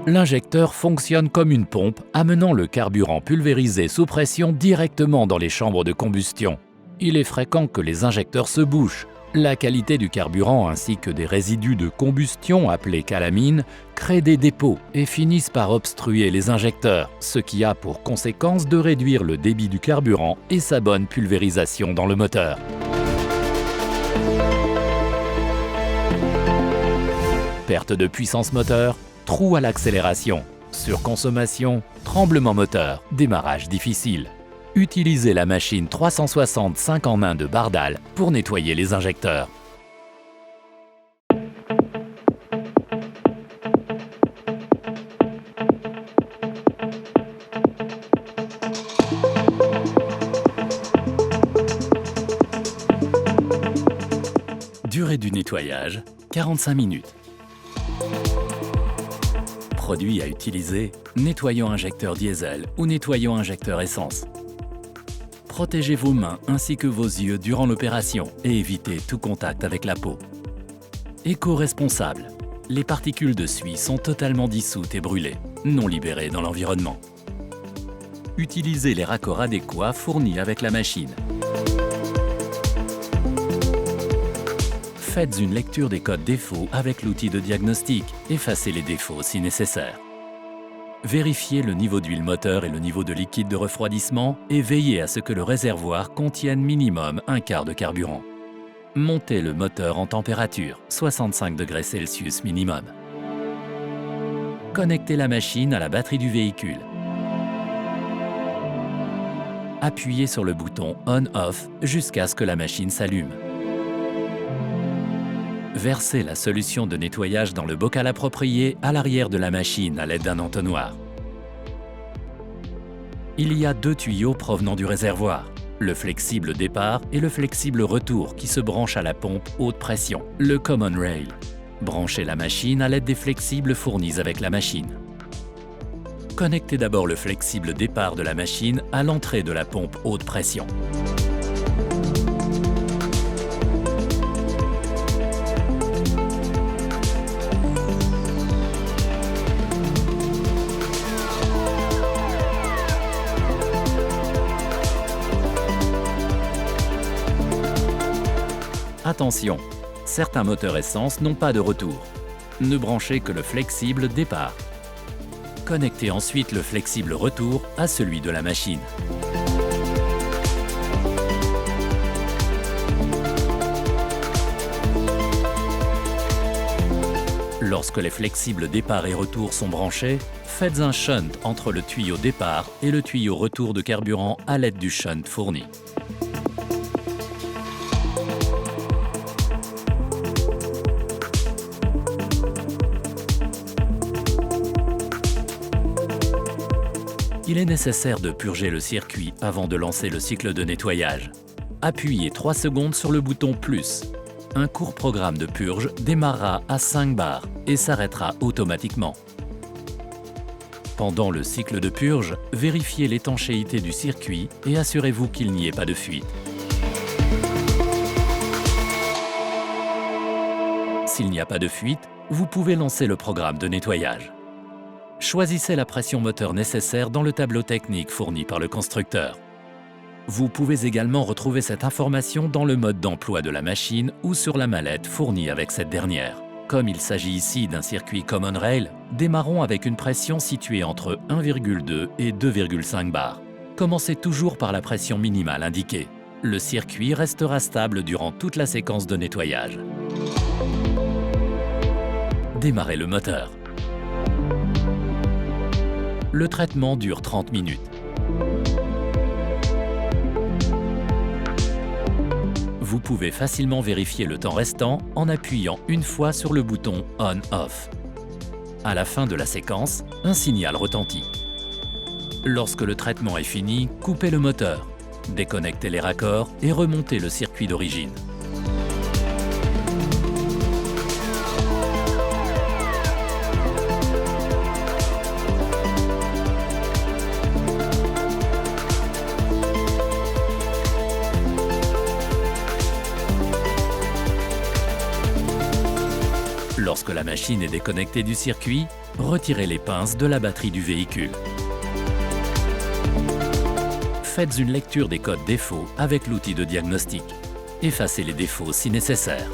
L'injecteur fonctionne comme une pompe, amenant le carburant pulvérisé sous pression directement dans les chambres de combustion. Il est fréquent que les injecteurs se bouchent. La qualité du carburant ainsi que des résidus de combustion appelés calamines créent des dépôts et finissent par obstruer les injecteurs, ce qui a pour conséquence de réduire le débit du carburant et sa bonne pulvérisation dans le moteur. Perte de puissance moteur, trou à l'accélération, surconsommation, tremblement moteur, démarrage difficile. Utilisez la machine 360 5 en 1 de Bardal pour nettoyer les injecteurs. Durée du nettoyage, 45 minutes. Produits à utiliser, nettoyant injecteur diesel ou nettoyant injecteur essence. Protégez vos mains ainsi que vos yeux durant l'opération et évitez tout contact avec la peau. Éco-responsable. Les particules de suie sont totalement dissoutes et brûlées, non libérées dans l'environnement. Utilisez les raccords adéquats fournis avec la machine. Faites une lecture des codes défauts avec l'outil de diagnostic. Effacez les défauts si nécessaire. Vérifiez le niveau d'huile moteur et le niveau de liquide de refroidissement et veillez à ce que le réservoir contienne minimum un quart de carburant. Montez le moteur en température, 65 degrés Celsius minimum. Connectez la machine à la batterie du véhicule. Appuyez sur le bouton On/Off jusqu'à ce que la machine s'allume. Versez la solution de nettoyage dans le bocal approprié à l'arrière de la machine à l'aide d'un entonnoir. Il y a deux tuyaux provenant du réservoir, le flexible départ et le flexible retour qui se branchent à la pompe haute pression, le Common Rail. Branchez la machine à l'aide des flexibles fournis avec la machine. Connectez d'abord le flexible départ de la machine à l'entrée de la pompe haute pression. Attention, certains moteurs essence n'ont pas de retour. Ne branchez que le flexible départ. Connectez ensuite le flexible retour à celui de la machine. Lorsque les flexibles départ et retour sont branchés, faites un shunt entre le tuyau départ et le tuyau retour de carburant à l'aide du shunt fourni. Il est nécessaire de purger le circuit avant de lancer le cycle de nettoyage. Appuyez 3 secondes sur le bouton plus. Un court programme de purge démarrera à 5 bars et s'arrêtera automatiquement. Pendant le cycle de purge, vérifiez l'étanchéité du circuit et assurez-vous qu'il n'y ait pas de fuite. S'il n'y a pas de fuite, vous pouvez lancer le programme de nettoyage. Choisissez la pression moteur nécessaire dans le tableau technique fourni par le constructeur. Vous pouvez également retrouver cette information dans le mode d'emploi de la machine ou sur la mallette fournie avec cette dernière. Comme il s'agit ici d'un circuit Common Rail, démarrons avec une pression située entre 1,2 et 2,5 bars. Commencez toujours par la pression minimale indiquée. Le circuit restera stable durant toute la séquence de nettoyage. Démarrez le moteur. Le traitement dure 30 minutes. Vous pouvez facilement vérifier le temps restant en appuyant une fois sur le bouton On/Off. À la fin de la séquence, un signal retentit. Lorsque le traitement est fini, coupez le moteur, déconnectez les raccords et remontez le circuit d'origine. Lorsque la machine est déconnectée du circuit, retirez les pinces de la batterie du véhicule. Faites une lecture des codes défauts avec l'outil de diagnostic. Effacez les défauts si nécessaire.